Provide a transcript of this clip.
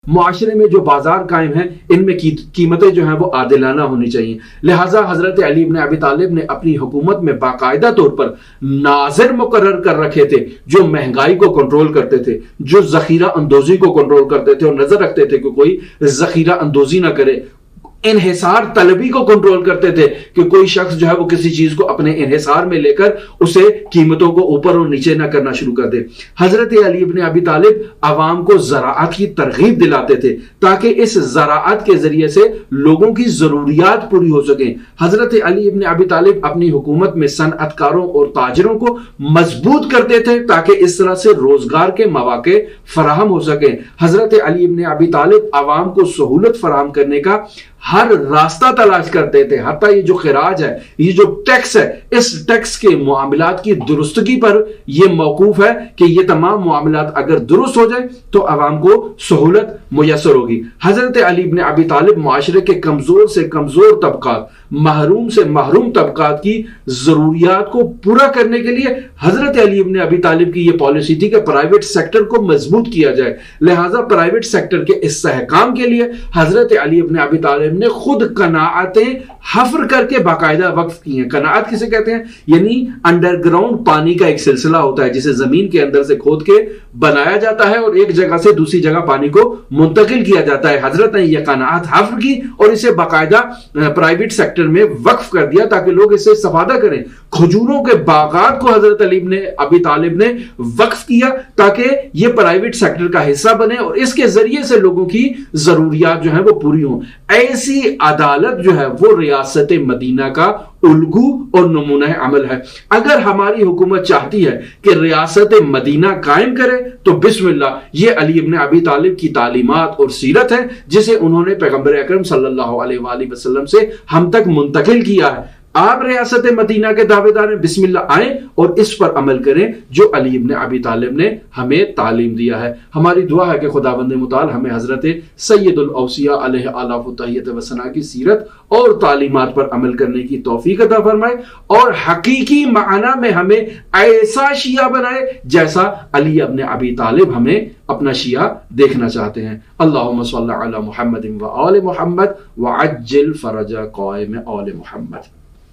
معاشرے میں جو بازار قائم ہیں ان میں قیمتیں جو ہیں وہ عادلانہ ہونی چاہیے. لہٰذا حضرت علی ابن ابی طالب نے اپنی حکومت میں باقاعدہ طور پر ناظر مقرر کر رکھے تھے جو مہنگائی کو کنٹرول کرتے تھے, جو ذخیرہ اندوزی کو کنٹرول کرتے تھے اور نظر رکھتے تھے کہ کوئی ذخیرہ اندوزی نہ کرے. انحصار طلبی کو کنٹرول کرتے تھے کہ کوئی شخص جو ہے وہ کسی چیز کو اپنے انحصار میں لے کر اسے قیمتوں کو اوپر اور نیچے نہ کرنا شروع کر دے. حضرت علی ابن ابی طالب عوام کو زراعت کی ترغیب دلاتے تھے تاکہ اس زراعت کے ذریعے سے لوگوں کی ضروریات پوری ہو سکیں. حضرت علی ابن ابی طالب اپنی حکومت میں صنعت کاروں اور تاجروں کو مضبوط کرتے تھے تاکہ اس طرح سے روزگار کے مواقع فراہم ہو سکیں. حضرت علی ابن ابی طالب عوام کو سہولت فراہم کرنے کا ہر راستہ تلاش کرتے تھے. حتیٰ یہ جو خراج ہے, یہ جو ٹیکس ہے, اس ٹیکس کے معاملات کی درستگی پر یہ موقوف ہے کہ یہ تمام معاملات اگر درست ہو جائے تو عوام کو سہولت میسر ہوگی. حضرت علی ابن ابی طالب معاشرے کے کمزور سے کمزور طبقات, محروم سے محروم طبقات کی ضروریات کو پورا کرنے کے لیے حضرت علی ابن ابی طالب کی یہ پالیسی تھی کہ پرائیویٹ سیکٹر کو مضبوط کیا جائے. لہٰذا پرائیویٹ سیکٹر کے استحکام کے لیے حضرت علی ابن ابی طالب نے خود قناعتیں حفر کر کے باقاعدہ وقف کی ہیں. قناعت کسے کہتے ہیں؟ یعنی انڈر گراؤنڈ پانی کا ایک سلسلہ ہوتا ہے جسے زمین کے اندر سے کھود کے بنایا جاتا ہے اور ایک جگہ سے دوسری جگہ پانی کو منتقل کیا جاتا ہے. حضرت نے یہ قناعت حفر کی اور اسے باقاعدہ پرائیویٹ سیکٹر میں وقف کر دیا تاکہ لوگ اسے استفادہ کریں. کھجوروں کے باغات کو حضرت علی ابن ابی طالب نے وقف کیا تاکہ یہ پرائیویٹ سیکٹر کا حصہ بنے اور اس کے ذریعے سے لوگوں کی ضروریات جو ہیں وہ پوری ہوں. ایسی عدالت جو ہے وہ ریاست مدینہ کا الگو اور نمونہ عمل ہے. اگر ہماری حکومت چاہتی ہے کہ ریاست مدینہ قائم کرے تو بسم اللہ, یہ علی ابن ابی طالب کی تعلیمات اور سیرت ہے جسے انہوں نے پیغمبر اکرم صلی اللہ علیہ وآلہ وسلم سے ہم تک منتقل کیا ہے. آپ ریاست مدینہ کے دعوے دار ہیں, بسم اللہ آئیں اور اس پر عمل کریں جو علی ابن ابی طالب نے ہمیں تعلیم دیا ہے. ہماری دعا ہے کہ خداوند متعال ہمیں حضرت سید الاوصیاء علیہ آلاف و تحیت و ثنا کی سیرت اور تعلیمات پر عمل کرنے کی توفیق عطا فرمائے اور حقیقی معنی میں ہمیں ایسا شیعہ بنائے جیسا علی ابن ابی طالب ہمیں اپنا شیعہ دیکھنا چاہتے ہیں. اللہم صلی علی محمد و آل محمد وعجل فرج قائم آل محمد.